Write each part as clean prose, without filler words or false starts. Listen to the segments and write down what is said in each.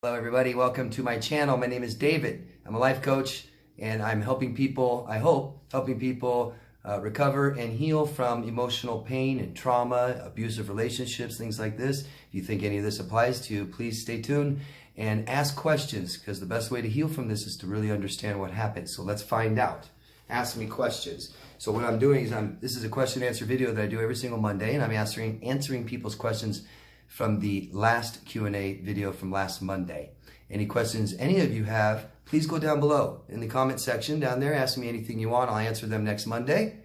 Hello everybody, welcome to my channel. My name is David. I'm a life coach and I'm helping people, I hope, helping people recover and heal from emotional pain and trauma, abusive relationships, things like this. If you think any of this applies to you, please stay tuned and ask questions, because the best way to heal from this is to really understand what happened. So let's find out. Ask me questions. So what I'm doing is this is a question and answer video that I do every single Monday, and I'm answering people's questions from the last Q&A video from last Monday. Any questions any of you have, please go down below in the comment section down there. Ask me anything you want. I'll answer them next Monday.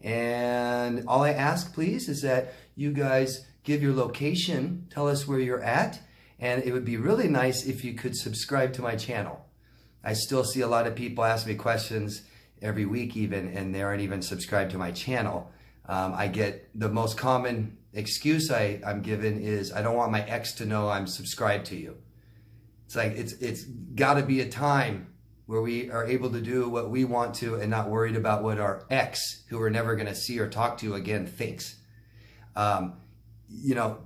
And all I ask, please, is that you guys give your location, tell us where you're at, and it would be really nice if you could subscribe to my channel. I still see a lot of people ask me questions every week even, and they aren't even subscribed to my channel. I get the most common excuse I'm given is, I don't want my ex to know I'm subscribed to you. It's like, it's got to be a time where we are able to do what we want to and not worried about what our ex, who we're never going to see or talk to again, thinks. You know,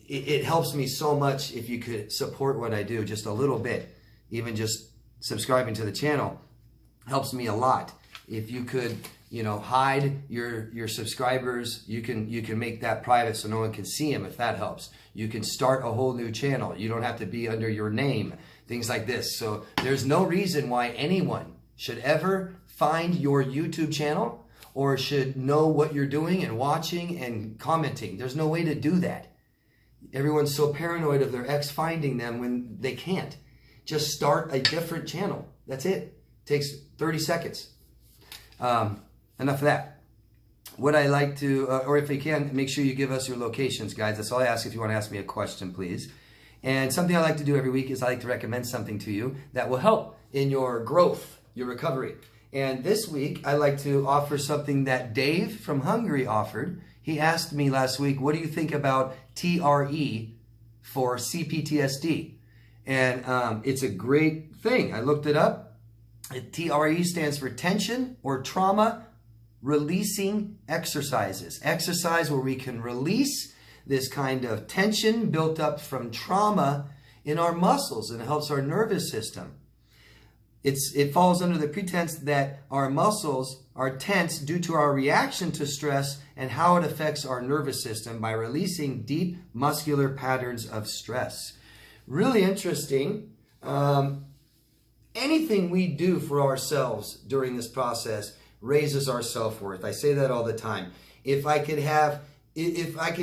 it helps me so much if you could support what I do just a little bit. Even just subscribing to the channel helps me a lot. If you could, you know, hide your subscribers, you can make that private so no one can see them, if that helps. You can start a whole new channel. You don't have to be under your name, things like this. So there's no reason why anyone should ever find your YouTube channel or should know what you're doing and watching and commenting. There's no way to do that. Everyone's so paranoid of their ex finding them when they can't. Just start a different channel. That's it. Takes 30 seconds. Enough of that. What I like to, or if you can, make sure you give us your locations, guys. That's all I ask if you want to ask me a question, please. And something I like to do every week is I like to recommend something to you that will help in your growth, your recovery. And this week, I like to offer something that Dave from Hungary offered. He asked me last week, what do you think about TRE for CPTSD? And it's a great thing. I looked it up. TRE stands for tension or trauma releasing exercises. Exercise where we can release this kind of tension built up from trauma in our muscles, and it helps our nervous system. It falls under the pretense that our muscles are tense due to our reaction to stress and how it affects our nervous system by releasing deep muscular patterns of stress. Really interesting. Anything we do for ourselves during this process raises our self-worth. I say that all the time. If I could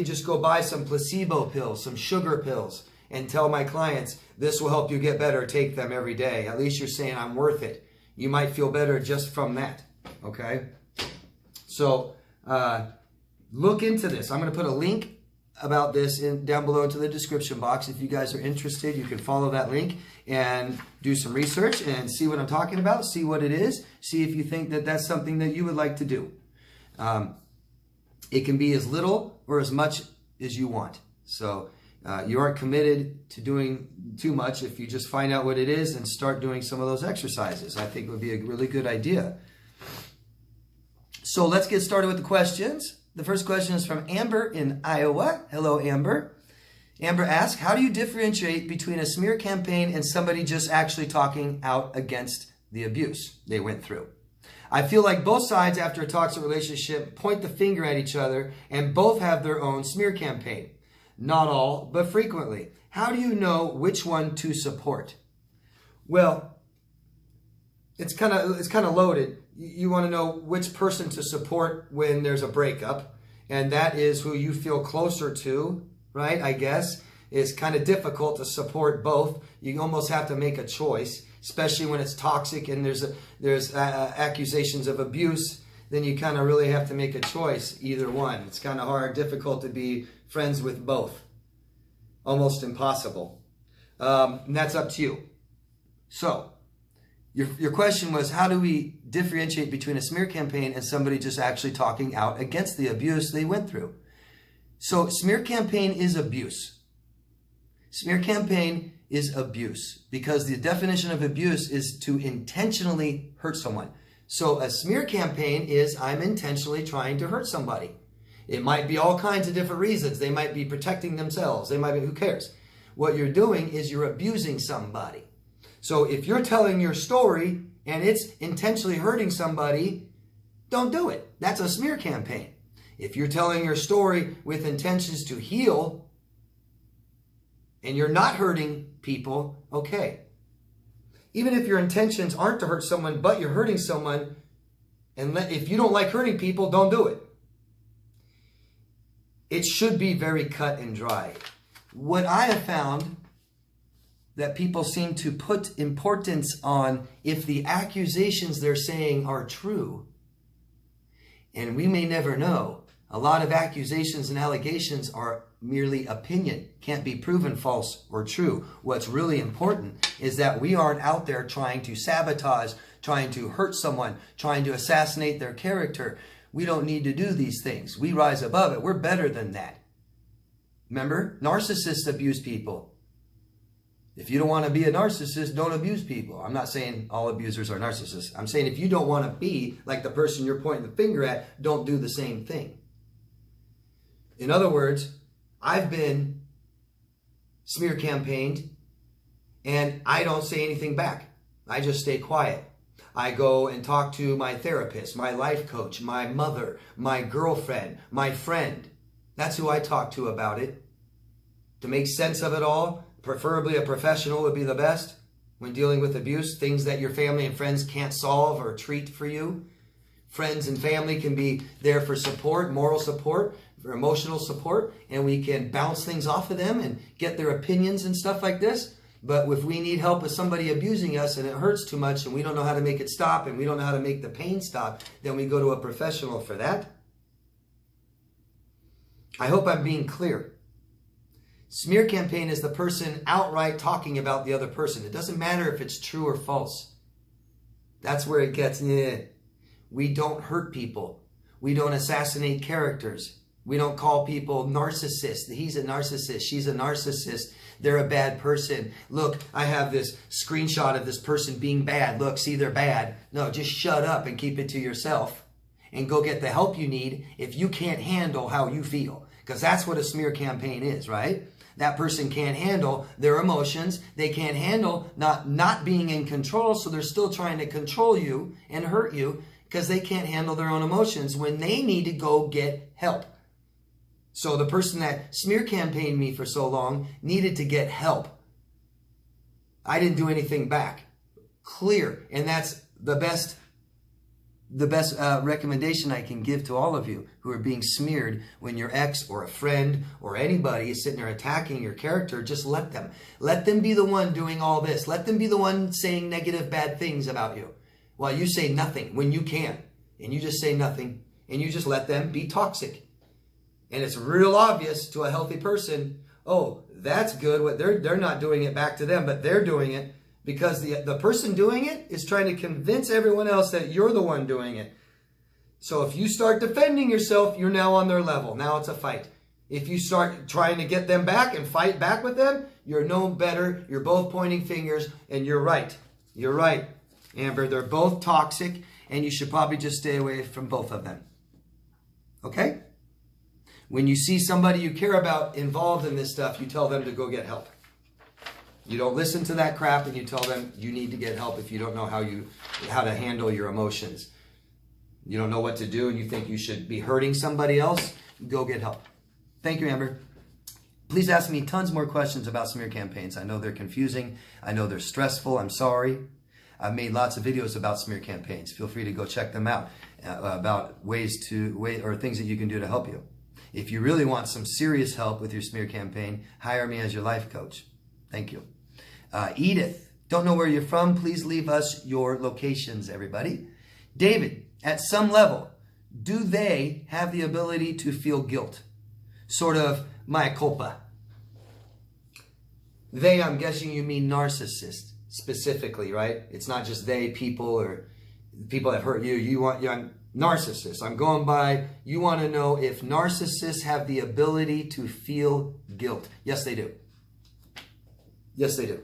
just go buy some placebo pills, some sugar pills, and tell my clients, this will help you get better, take them every day. At least you're saying I'm worth it. You might feel better just from that, okay? So look into this. I'm going to put a link about this down below into the description box. If you guys are interested, you can follow that link and do some research and see what I'm talking about, see what it is, see if you think that that's something that you would like to do. It can be as little or as much as you want. So you aren't committed to doing too much if you just find out what it is and start doing some of those exercises. I think it would be a really good idea. So let's get started with the questions. The first question is from Amber in Iowa. Hello, Amber. Amber asks, how do you differentiate between a smear campaign and somebody just actually talking out against the abuse they went through? I feel like both sides after a toxic relationship point the finger at each other and both have their own smear campaign. Not all, but frequently. How do you know which one to support? Well, it's kind of loaded. You want to know which person to support when there's a breakup, and that is who you feel closer to, right? I guess it's kind of difficult to support both. You almost have to make a choice, especially when it's toxic and there's accusations of abuse. Then you kind of really have to make a choice, either one. It's kind of hard, difficult to be friends with both. Almost impossible. And that's up to you. So, your question was, how do we differentiate between a smear campaign and somebody just actually talking out against the abuse they went through? So smear campaign is abuse. Smear campaign is abuse because the definition of abuse is to intentionally hurt someone. So a smear campaign is I'm intentionally trying to hurt somebody. It might be all kinds of different reasons. They might be protecting themselves. They might be, who cares? what you're doing is you're abusing somebody. So if you're telling your story and it's intentionally hurting somebody, don't do it. That's a smear campaign. If you're telling your story with intentions to heal and you're not hurting people, okay. Even if your intentions aren't to hurt someone, but you're hurting someone, and if you don't like hurting people, don't do it. It should be very cut and dry. What I have found that people seem to put importance on if the accusations they're saying are true. And we may never know. A lot of accusations and allegations are merely opinion, can't be proven false or true. What's really important is that we aren't out there trying to sabotage, trying to hurt someone, trying to assassinate their character. We don't need to do these things. We rise above it. We're better than that. Remember, narcissists abuse people. If you don't want to be a narcissist, don't abuse people. I'm not saying all abusers are narcissists. I'm saying if you don't want to be like the person you're pointing the finger at, don't do the same thing. In other words, I've been smear campaigned and I don't say anything back. I just stay quiet. I go and talk to my therapist, my life coach, my mother, my girlfriend, my friend. That's who I talk to about it. To make sense of it all, preferably a professional would be the best when dealing with abuse, things that your family and friends can't solve or treat for you. Friends and family can be there for support, moral support, for emotional support, and we can bounce things off of them and get their opinions and stuff like this. But if we need help with somebody abusing us and it hurts too much and we don't know how to make it stop and we don't know how to make the pain stop, then we go to a professional for that. I hope I'm being clear. Smear campaign is the person outright talking about the other person. It doesn't matter if it's true or false. That's where it gets, we don't hurt people. We don't assassinate characters. We don't call people narcissists. He's a narcissist. She's a narcissist. They're a bad person. Look, I have this screenshot of this person being bad. Look, see, they're bad. No, just shut up and keep it to yourself and go get the help you need if you can't handle how you feel. Because that's what a smear campaign is, right? That person can't handle their emotions. They can't handle not being in control, so they're still trying to control you and hurt you because they can't handle their own emotions when they need to go get help. So the person that smear campaigned me for so long needed to get help. I didn't do anything back. Clear. And that's the best recommendation I can give to all of you who are being smeared when your ex or a friend or anybody is sitting there attacking your character. Just let them. Let them be the one doing all this. Let them be the one saying negative, bad things about you while you say nothing when you can. And you just say nothing and you just let them be toxic. And it's real obvious to a healthy person, oh, that's good. What they're not doing it back to them, but they're doing it because the person doing it is trying to convince everyone else that you're the one doing it. So if you start defending yourself, you're now on their level. Now it's a fight. If you start trying to get them back and fight back with them, you're no better. You're both pointing fingers and you're right. You're right, Amber. They're both toxic and you should probably just stay away from both of them. Okay? When you see somebody you care about involved in this stuff, you tell them to go get help. You don't listen to that crap and you tell them you need to get help if you don't know how to handle your emotions. You don't know what to do and you think you should be hurting somebody else, go get help. Thank you, Amber. Please ask me tons more questions about smear campaigns. I know they're confusing. I know they're stressful. I'm sorry. I've made lots of videos about smear campaigns. Feel free to go check them out about things that you can do to help you. If you really want some serious help with your smear campaign, hire me as your life coach. Thank you. Edith, don't know where you're from. Please leave us your locations, everybody. David, at some level, do they have the ability to feel guilt? Sort of mea culpa. They, I'm guessing you mean narcissists specifically, right? It's not just they, people, or people that hurt you. You're narcissists. I'm going by, you want to know if narcissists have the ability to feel guilt. Yes, they do. Yes, they do.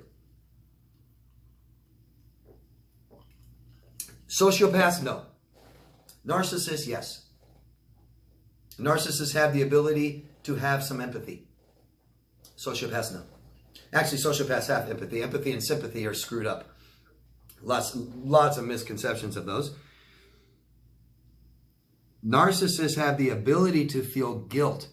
Sociopaths, no. Narcissists, yes. Narcissists have the ability to have some empathy. Sociopaths, no. Actually, sociopaths have empathy. Empathy and sympathy are screwed up. Lots of misconceptions of those. Narcissists have the ability to feel guilt,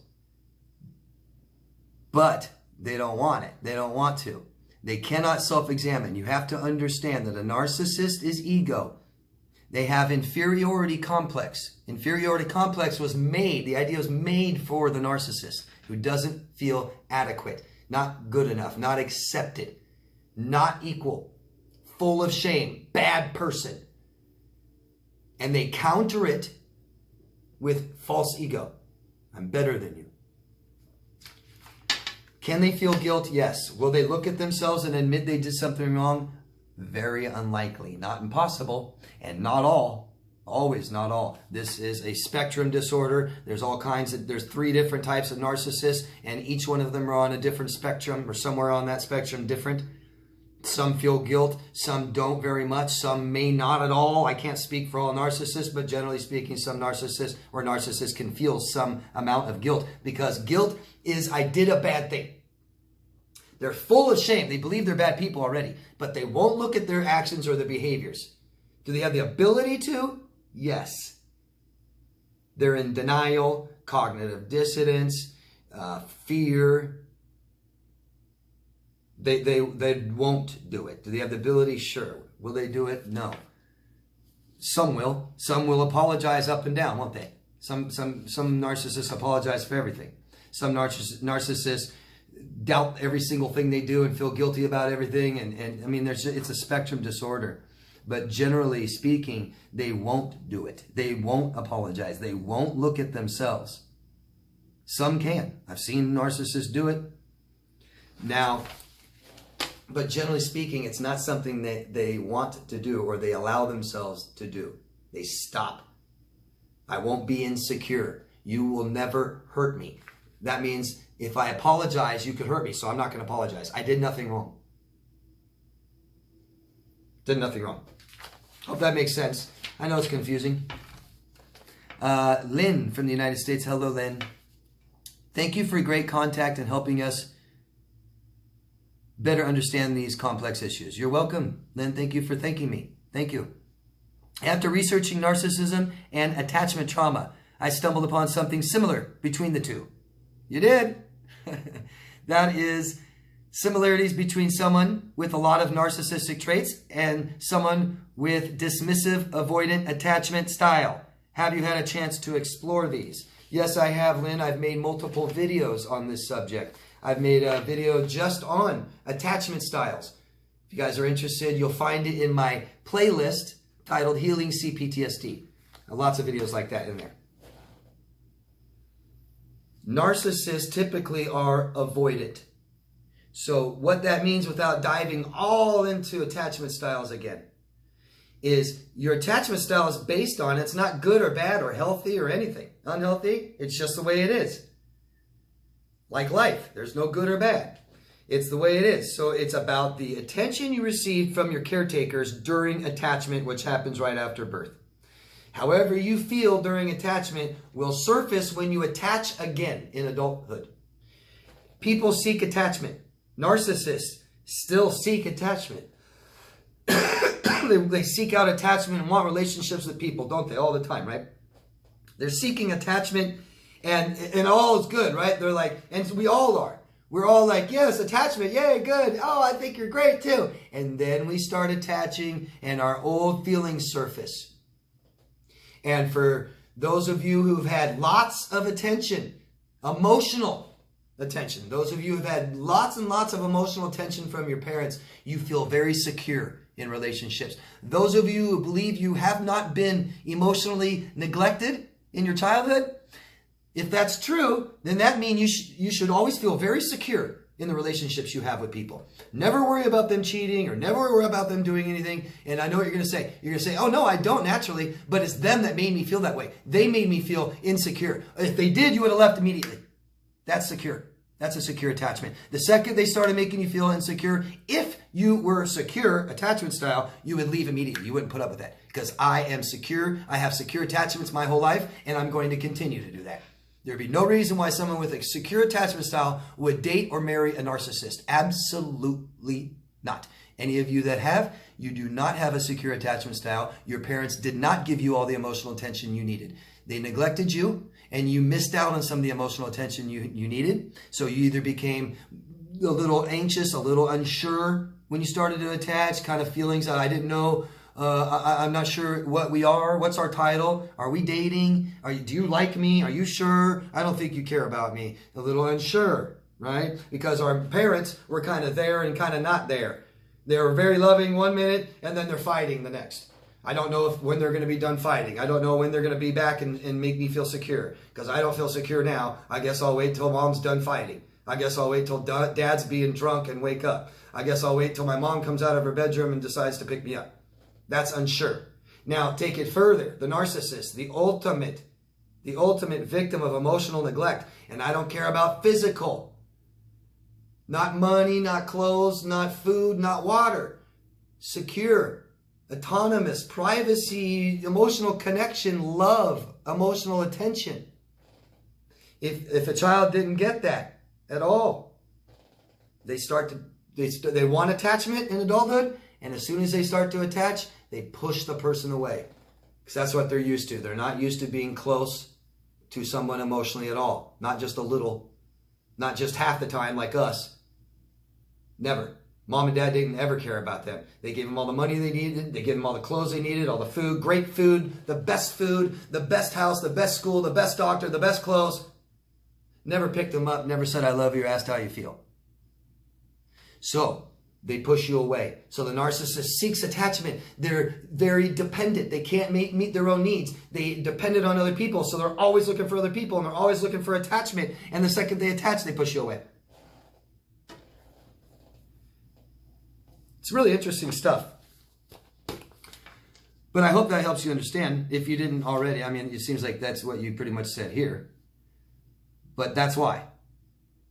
but they don't want it. They don't want to. They cannot self-examine. You have to understand that a narcissist is ego. They have inferiority complex. Inferiority complex was made, the idea was made for the narcissist who doesn't feel adequate, not good enough, not accepted, not equal, full of shame, bad person. And they counter it with false ego. I'm better than you. Can they feel guilt? Yes. Will they look at themselves and admit they did something wrong? Very unlikely. Not impossible, and not all. Always not all. This is a spectrum disorder. There's all kinds of, there's 3 different types of narcissists, and each one of them are on a different spectrum, or somewhere on that spectrum different. Some feel guilt, some don't very much, some may not at all. I can't speak for all narcissists, but generally speaking, some narcissists or narcissists can feel some amount of guilt, because guilt is, I did a bad thing. They're full of shame. They believe they're bad people already, but they won't look at their actions or their behaviors. Do they have the ability to? Yes. They're in denial, cognitive dissonance, fear. They won't do it. Do they have the ability? Sure. Will they do it? No. Some will. Some will apologize up and down, won't they? Some narcissists apologize for everything. Some narcissists doubt every single thing they do and feel guilty about everything. And I mean, it's a spectrum disorder. But generally speaking, they won't do it. They won't apologize. They won't look at themselves. Some can. I've seen narcissists do it. Now, but generally speaking, it's not something that they want to do or they allow themselves to do. They stop. I won't be insecure. You will never hurt me. That means if I apologize, you could hurt me, so I'm not going to apologize. I did nothing wrong. Did nothing wrong. Hope that makes sense. I know it's confusing. Lynn from the United States. Hello, Lynn. Thank you for great contact and helping us better understand these complex issues. You're welcome, Lynn. Thank you for thanking me. Thank you. After researching narcissism and attachment trauma, I stumbled upon something similar between the two. You did. That is similarities between someone with a lot of narcissistic traits and someone with dismissive, avoidant attachment style. Have you had a chance to explore these? Yes, I have, Lynn. I've made multiple videos on this subject. I've made a video just on attachment styles. If you guys are interested, you'll find it in my playlist titled Healing CPTSD. Lots of videos like that in there. Narcissists typically are avoidant. So what that means, without diving all into attachment styles again, is your attachment style is based on, it's not good or bad or healthy or anything. Unhealthy, it's just the way it is. Like life, there's no good or bad. It's the way it is. So it's about the attention you receive from your caretakers during attachment, which happens right after birth. However you feel during attachment will surface when you attach again in adulthood. People seek attachment. Narcissists still seek attachment. They seek out attachment and want relationships with people, don't they? All the time, right? They're seeking attachment and all is good, right? They're like, and we all are. We're all like, yes, attachment, yay, good. Oh, I think you're great too. And then we start attaching and our old feelings surface. And for those of you who've had lots of attention, emotional attention, those of you who've had lots and lots of emotional attention from your parents, you feel very secure in relationships. Those of you who believe you have not been emotionally neglected in your childhood, if that's true, then that means you should always feel very secure in the relationships you have with people. Never worry about them cheating or never worry about them doing anything. And I know what you're going to say. You're going to say, oh no, I don't naturally, but it's them that made me feel that way. They made me feel insecure. If they did, you would have left immediately. That's secure. That's a secure attachment. The second they started making you feel insecure, if you were secure attachment style, you would leave immediately. You wouldn't put up with that because I am secure. I have secure attachments my whole life and I'm going to continue to do that. There'd be no reason why someone with a secure attachment style would date or marry a narcissist. Absolutely not. Any of you that have, you do not have a secure attachment style. Your parents did not give you all the emotional attention you needed. They neglected you, and you missed out on some of the emotional attention you needed. So you either became a little anxious, a little unsure when you started to attach, kind of feelings that I didn't know. I'm not sure what we are. What's our title? Are we dating? Do you like me? Are you sure? I don't think you care about me. A little unsure, right? Because our parents were kind of there and kind of not there. They were very loving one minute, and then they're fighting the next. I don't know when they're going to be done fighting. I don't know when they're going to be back and make me feel secure. Because I don't feel secure now. I guess I'll wait till mom's done fighting. I guess I'll wait till dad's being drunk and wake up. I guess I'll wait till my mom comes out of her bedroom and decides to pick me up. That's unsure. Now, take it further. The narcissist, the ultimate victim of emotional neglect. And I don't care about physical. Not money, not clothes, not food, not water. Secure, autonomous, privacy, emotional connection, love, emotional attention. If a child didn't get that at all, they want attachment in adulthood. And as soon as they start to attach, they push the person away. Because that's what they're used to. They're not used to being close to someone emotionally at all. Not just a little. Not just half the time like us. Never. Mom and dad didn't ever care about them. They gave them all the money they needed. They gave them all the clothes they needed, all the food, great food, the best house, the best school, the best doctor, the best clothes. Never picked them up, never said I love you or asked how you feel. So, they push you away. So the narcissist seeks attachment. They're very dependent. They can't meet their own needs. They depended on other people. So they're always looking for other people and they're always looking for attachment. And the second they attach, they push you away. It's really interesting stuff. But I hope that helps you understand. If you didn't already, I mean, it seems like that's what you pretty much said here. But that's why.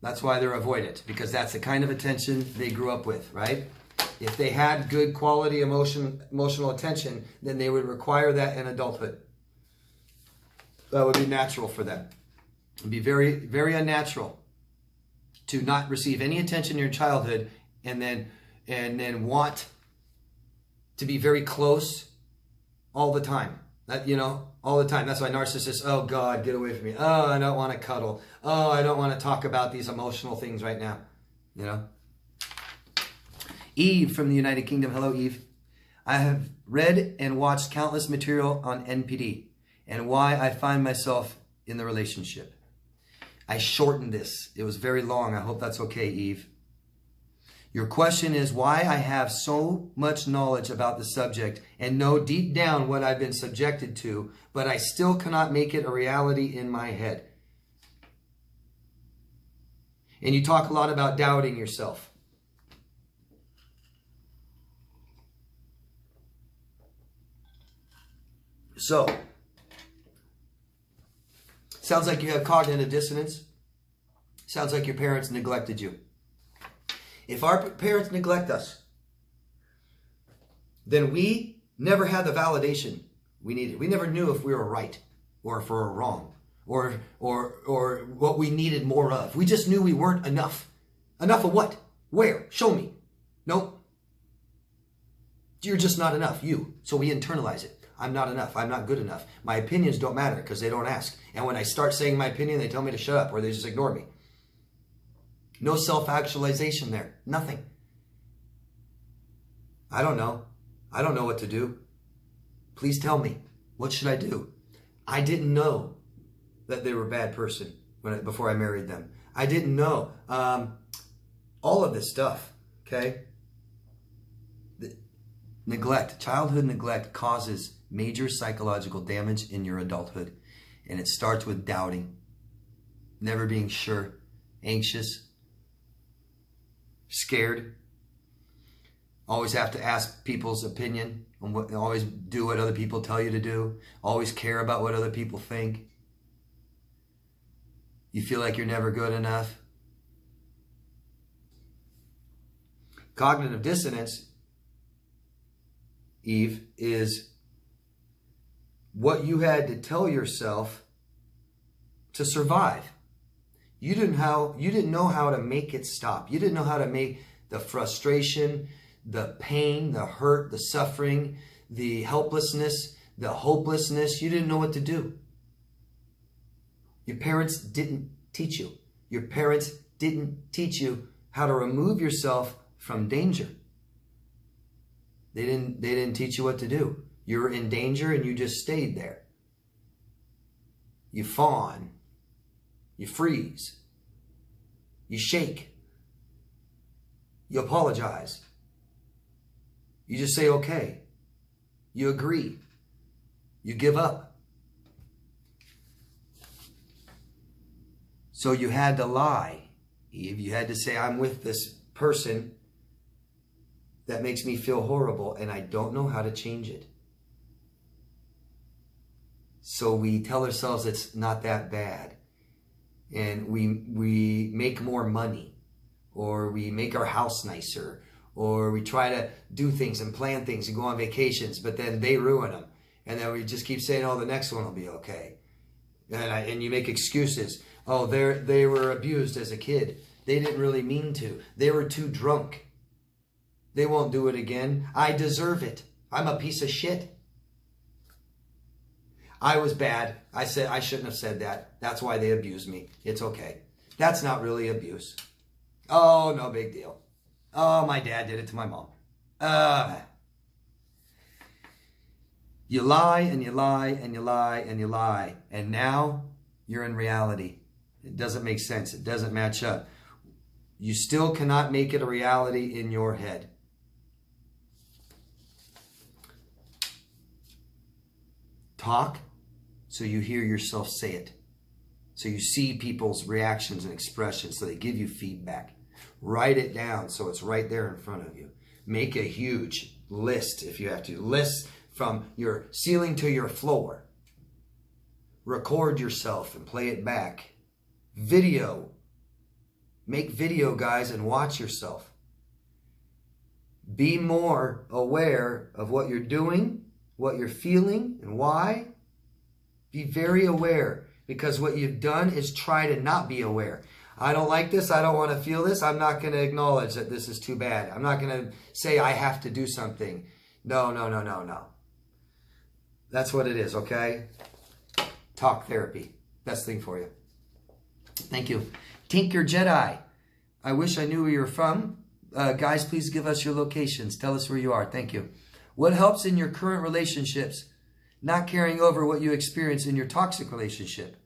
That's why they're avoidant, because that's the kind of attention they grew up with, right? If they had good quality emotional attention, then they would require that in adulthood. That would be natural for them. It would be very, very unnatural to not receive any attention in your childhood and then want to be very close all the time. All the time. That's why narcissists, oh God, get away from me. Oh, I don't want to cuddle. Oh, I don't want to talk about these emotional things right now. Eve from the United Kingdom. Hello, Eve. I have read and watched countless material on NPD and why I find myself in the relationship. I shortened this. It was very long. I hope that's okay, Eve. Your question is why I have so much knowledge about the subject and know deep down what I've been subjected to, but I still cannot make it a reality in my head. And you talk a lot about doubting yourself. So, sounds like you have cognitive dissonance. Sounds like your parents neglected you. If our parents neglect us, then we never had the validation we needed. We never knew if we were right or if we were wrong or what we needed more of. We just knew we weren't enough. Enough of what? Where? Show me. Nope. You're just not enough. You. So we internalize it. I'm not enough. I'm not good enough. My opinions don't matter because they don't ask. And when I start saying my opinion, they tell me to shut up or they just ignore me. No self-actualization there. Nothing. I don't know. I don't know what to do. Please tell me. What should I do? I didn't know that they were a bad person before I married them. I didn't know all of this stuff. Okay? Neglect, childhood neglect causes major psychological damage in your adulthood. And it starts with doubting, never being sure, anxious, scared, always have to ask people's opinion, always do what other people tell you to do, always care about what other people think. You feel like you're never good enough. Cognitive dissonance, Eve, is what you had to tell yourself to survive. You didn't know how to make it stop. You didn't know how to make the frustration, the pain, the hurt, the suffering, the helplessness, the hopelessness. You didn't know what to do. Your parents didn't teach you. Your parents didn't teach you how to remove yourself from danger. They didn't teach you what to do. You were in danger and you just stayed there. You fawn. You freeze. You shake. You apologize. You just say okay. You agree. You give up. So you had to lie, Eve. You had to say, I'm with this person that makes me feel horrible and I don't know how to change it. So we tell ourselves it's not that bad. And we make more money, or we make our house nicer, or we try to do things and plan things and go on vacations, but then they ruin them. And then we just keep saying, oh, the next one will be okay. And you make excuses. Oh, they were abused as a kid. They didn't really mean to. They were too drunk. They won't do it again. I deserve it. I'm a piece of shit. I was bad. I shouldn't have said that. That's why they abused me. It's okay. That's not really abuse. Oh, no big deal. Oh, my dad did it to my mom. You lie and you lie and you lie and you lie. And now you're in reality. It doesn't make sense. It doesn't match up. You still cannot make it a reality in your head. Talk so you hear yourself say it. So you see people's reactions and expressions so they give you feedback. Write it down so it's right there in front of you. Make a huge list if you have to. List from your ceiling to your floor. Record yourself and play it back. Video. Make video, guys, and watch yourself. Be more aware of what you're doing, what you're feeling, and why. Be very aware, because what you've done is try to not be aware. I don't like this. I don't want to feel this. I'm not going to acknowledge that this is too bad. I'm not going to say I have to do something. No. That's what it is, okay? Talk therapy. Best thing for you. Thank you. Tinker Jedi. I wish I knew where you're from. Guys, please give us your locations. Tell us where you are. Thank you. What helps in your current relationships? Not carrying over what you experience in your toxic relationship.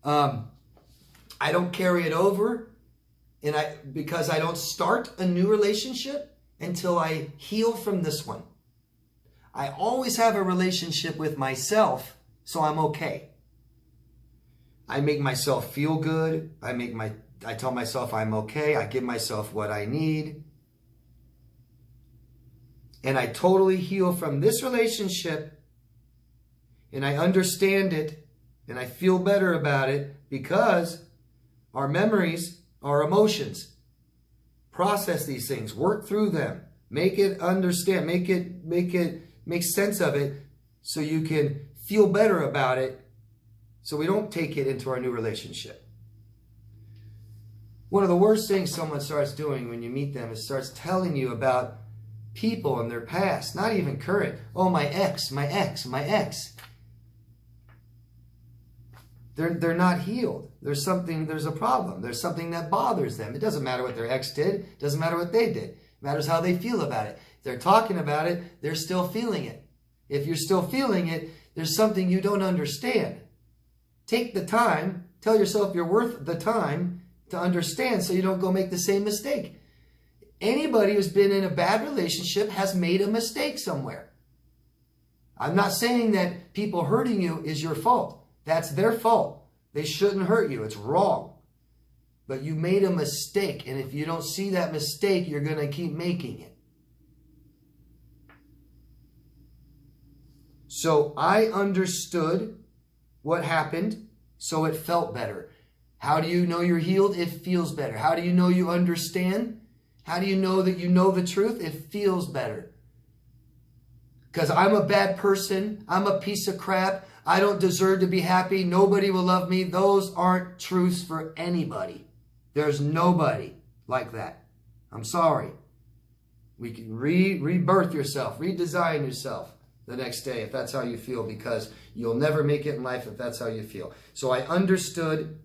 I don't carry it over because I don't start a new relationship until I heal from this one. I always have a relationship with myself, so I'm okay. I make myself feel good. I tell myself I'm okay. I give myself what I need. And I totally heal from this relationship, and I understand it, and I feel better about it, because our memories, our emotions, process these things, work through them, make it understand, make sense of it, so you can feel better about it, so we don't take it into our new relationship. One of the worst things someone starts doing when you meet them is starts telling you about people in their past, not even current. Oh, my ex. They're not healed. There's a problem. There's something that bothers them. It doesn't matter what their ex did. It doesn't matter what they did. It matters how they feel about it. If they're talking about it, they're still feeling it. If you're still feeling it, there's something you don't understand. Take the time. Tell yourself you're worth the time to understand so you don't go make the same mistake. Anybody who's been in a bad relationship has made a mistake somewhere. I'm not saying that people hurting you is your fault. That's their fault. They shouldn't hurt you. It's wrong. But you made a mistake, and if you don't see that mistake, you're going to keep making it. So I understood what happened, so it felt better. How do you know you're healed? It feels better. How do you know you understand? How do you know that you know the truth? It feels better. Because I'm a bad person. I'm a piece of crap. I don't deserve to be happy. Nobody will love me. Those aren't truths for anybody. There's nobody like that. I'm sorry. We can rebirth yourself, redesign yourself the next day if that's how you feel, because you'll never make it in life if that's how you feel. So I understood,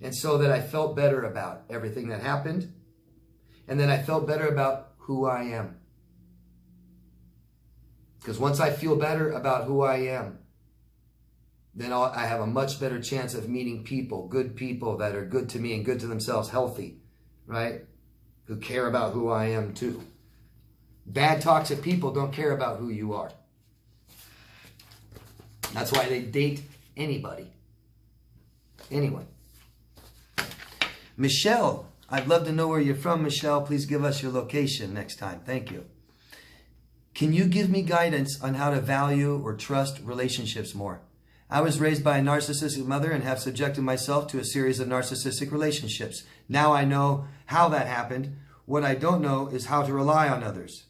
and so that I felt better about everything that happened, and then I felt better about who I am. Because once I feel better about who I am, then I have a much better chance of meeting people, good people that are good to me and good to themselves, healthy, right? Who care about who I am too. Bad, toxic people don't care about who you are. That's why they date anybody. Anyone. Michelle, I'd love to know where you're from, Michelle. Please give us your location next time. Thank you. Can you give me guidance on how to value or trust relationships more? I was raised by a narcissistic mother and have subjected myself to a series of narcissistic relationships. Now I know how that happened. What I don't know is how to rely on others.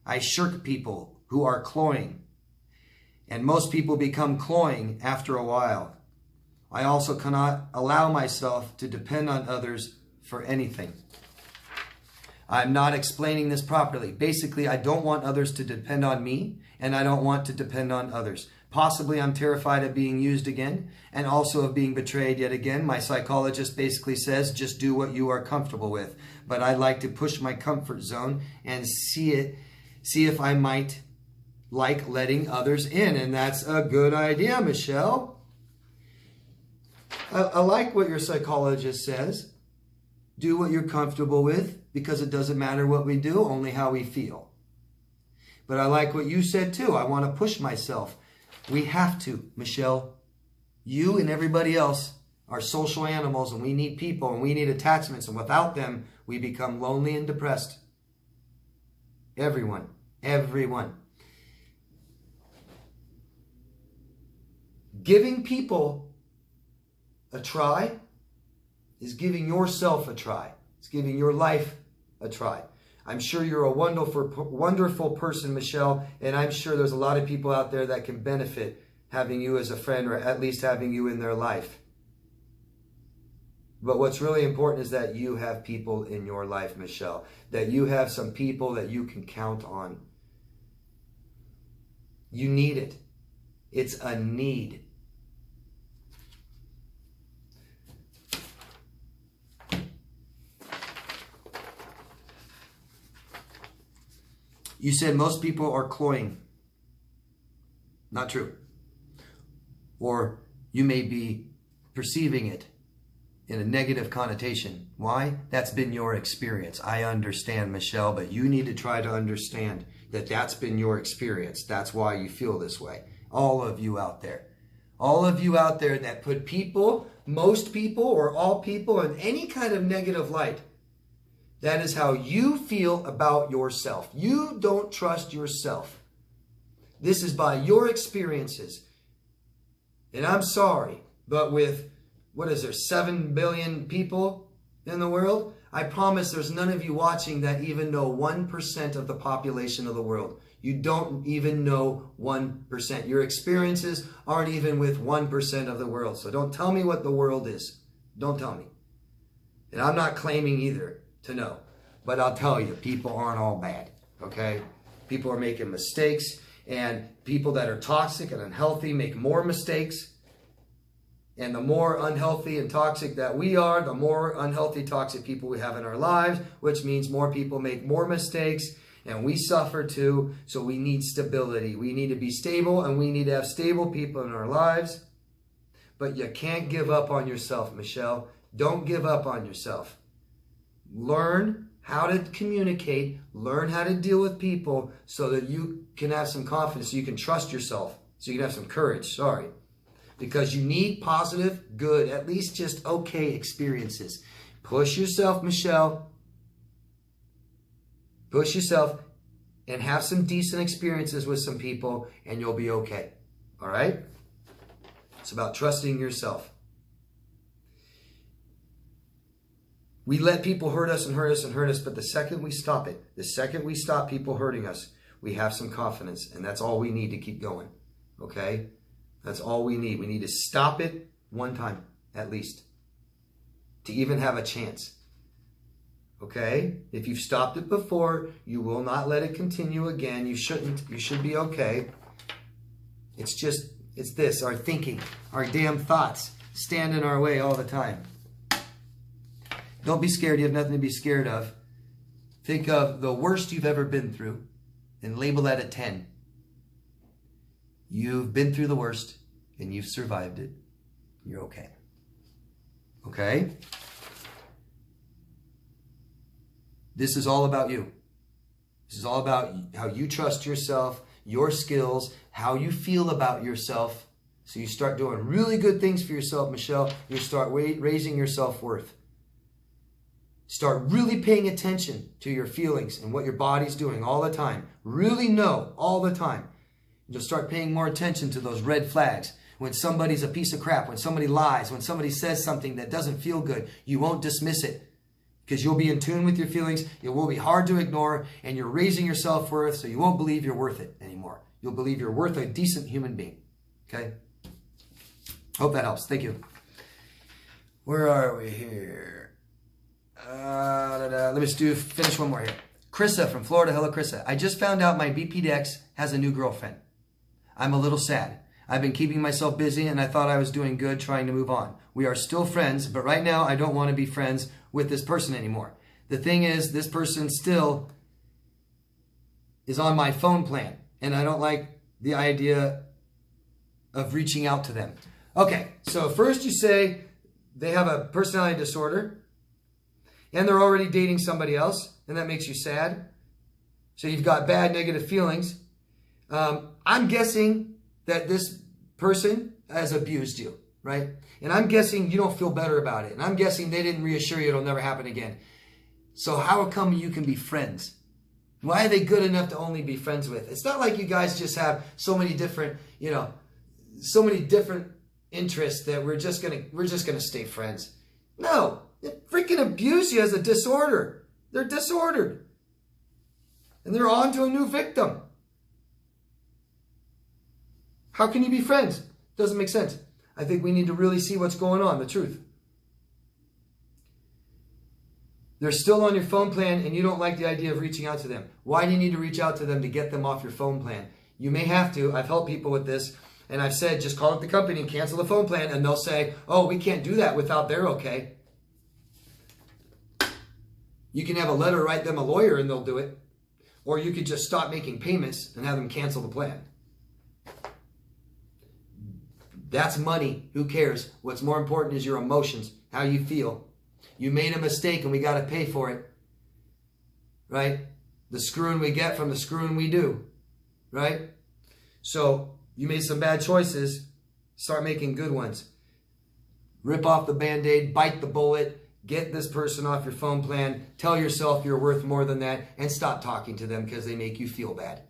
I shirk people who are cloying, and most people become cloying after a while. I also cannot allow myself to depend on others for anything. I'm not explaining this properly. Basically, I don't want others to depend on me, and I don't want to depend on others. Possibly I'm terrified of being used again, and also of being betrayed yet again. My psychologist basically says, just do what you are comfortable with. But I like to push my comfort zone and see if I might like letting others in. And that's a good idea, Michelle. I like what your psychologist says. Do what you're comfortable with, because it doesn't matter what we do, only how we feel. But I like what you said too. I want to push myself. We have to, Michelle. You and everybody else are social animals, and we need people, and we need attachments, and without them, we become lonely and depressed. Everyone. Everyone. Giving people a try is giving yourself a try. It's giving your life a try. I'm sure you're a wonderful person, Michelle, and I'm sure there's a lot of people out there that can benefit having you as a friend, or at least having you in their life. But what's really important is that you have people in your life, Michelle, that you have some people that you can count on. You need it. It's a need. You said most people are cloying. Not true. Or you may be perceiving it in a negative connotation. Why? That's been your experience. I understand, Michelle, but you need to try to understand that that's been your experience. That's why you feel this way. All of you out there. All of you out there that put people, most people, or all people in any kind of negative light. That is how you feel about yourself. You don't trust yourself. This is by your experiences. And I'm sorry, but with, what is there, 7 billion people in the world? I promise there's none of you watching that even know 1% of the population of the world. You don't even know 1%. Your experiences aren't even with 1% of the world. So don't tell me what the world is. Don't tell me. And I'm not claiming either to know. But I'll tell you, people aren't all bad, okay? People are making mistakes, and people that are toxic and unhealthy make more mistakes. And the more unhealthy and toxic that we are, the more unhealthy, toxic people we have in our lives, which means more people make more mistakes, and we suffer too. So we need stability. We need to be stable, and we need to have stable people in our lives. But you can't give up on yourself, Michelle. Don't give up on yourself. Learn how to communicate, learn how to deal with people so that you can have some confidence, so you can trust yourself, so you can have some courage, because you need positive, good, at least just okay experiences. Push yourself, Michelle. Push yourself and have some decent experiences with some people, and you'll be okay. All right? It's about trusting yourself. We let people hurt us and hurt us and hurt us, but the second we stop it, the second we stop people hurting us, we have some confidence, and that's all we need to keep going, okay? That's all we need. We need to stop it one time, at least, to even have a chance. Okay? If you've stopped it before, you will not let it continue again. You shouldn't. You should be okay. It's this, our thinking, our damn thoughts stand in our way all the time. Don't be scared. You have nothing to be scared of. Think of the worst you've ever been through and label that a 10. You've been through the worst and you've survived it. You're okay. Okay? This is all about you. This is all about how you trust yourself, your skills, how you feel about yourself. So you start doing really good things for yourself, Michelle. You start raising your self-worth. Start really paying attention to your feelings and what your body's doing all the time. Really know all the time. You'll start paying more attention to those red flags. When somebody's a piece of crap, when somebody lies, when somebody says something that doesn't feel good, you won't dismiss it. Because you'll be in tune with your feelings. It will be hard to ignore, and you're raising your self-worth, so you won't believe you're worth it anymore. You'll believe you're worth a decent human being. Okay? Hope that helps. Thank you. Where are we here? Let me just finish one more here. Krissa from Florida. Hello, Krissa. I just found out my BPDX has a new girlfriend. I'm a little sad. I've been keeping myself busy, and I thought I was doing good trying to move on. We are still friends, but right now I don't want to be friends with this person anymore. The thing is, this person still is on my phone plan, and I don't like the idea of reaching out to them. Okay, so first you say they have a personality disorder, and they're already dating somebody else, and that makes you sad. So you've got bad, negative feelings. I'm guessing that this person has abused you, right? And I'm guessing you don't feel better about it. And I'm guessing they didn't reassure you it'll never happen again. So how come you can be friends? Why are they good enough to only be friends with? It's not like you guys just have so many different, so many different interests that we're just gonna stay friends. No, they freaking abuse you as a disorder. They're disordered. And they're on to a new victim. How can you be friends? Doesn't make sense. I think we need to really see what's going on, the truth. They're still on your phone plan and you don't like the idea of reaching out to them. Why do you need to reach out to them to get them off your phone plan? You may have to. I've helped people with this, and I've said, just call up the company and cancel the phone plan, and they'll say, oh, we can't do that without their okay. You can have a letter, write them a lawyer, and they'll do it. Or you could just stop making payments and have them cancel the plan. That's money. Who cares? What's more important is your emotions, how you feel. You made a mistake and we got to pay for it. Right? The screwing we get from the screwing we do. Right? So you made some bad choices. Start making good ones. Rip off the Band-Aid, bite the bullet, get this person off your phone plan, tell yourself you're worth more than that, and stop talking to them because they make you feel bad.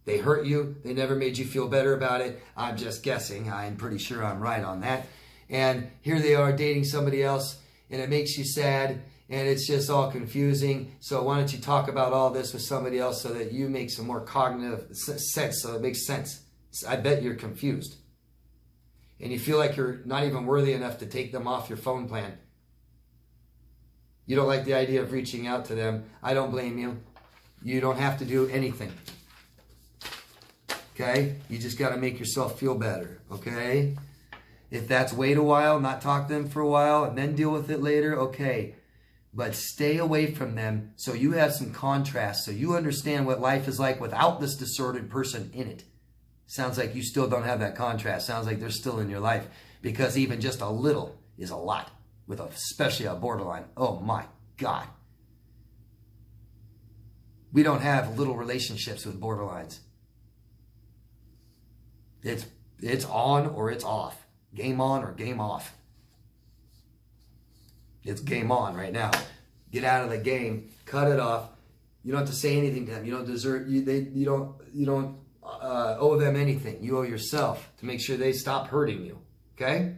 They hurt you. They never made you feel better about it. I'm just guessing. I'm pretty sure I'm right on that. And here they are dating somebody else, and it makes you sad, and it's just all confusing. So why don't you talk about all this with somebody else so that you make some more cognitive sense, so it makes sense. I bet you're confused. And you feel like you're not even worthy enough to take them off your phone plan. You don't like the idea of reaching out to them. I don't blame you. You don't have to do anything. Okay? You just got to make yourself feel better. Okay? If that's wait a while, not talk to them for a while, and then deal with it later, okay. But stay away from them so you have some contrast, so you understand what life is like without this disordered person in it. Sounds like you still don't have that contrast. Sounds like they're still in your life, because even just a little is a lot, with especially a borderline. Oh my God. We don't have little relationships with borderlines. It's on or it's off. Game on or game off. It's game on right now. Get out of the game. Cut it off. You don't have to say anything to them. You don't deserve. You don't owe them anything. You owe yourself to make sure they stop hurting you. Okay.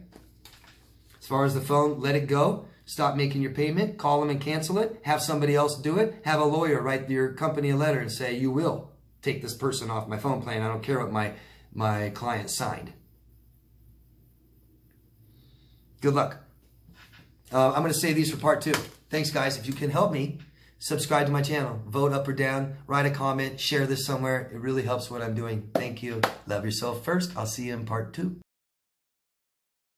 As far as the phone, let it go. Stop making your payment. Call them and cancel it. Have somebody else do it. Have a lawyer write your company a letter and say, you will take this person off my phone plan. I don't care what my client signed. Good luck. I'm going to save these for part 2. Thanks, guys. If you can help me, subscribe to my channel. Vote up or down. Write a comment. Share this somewhere. It really helps what I'm doing. Thank you. Love yourself first. I'll see you in part 2.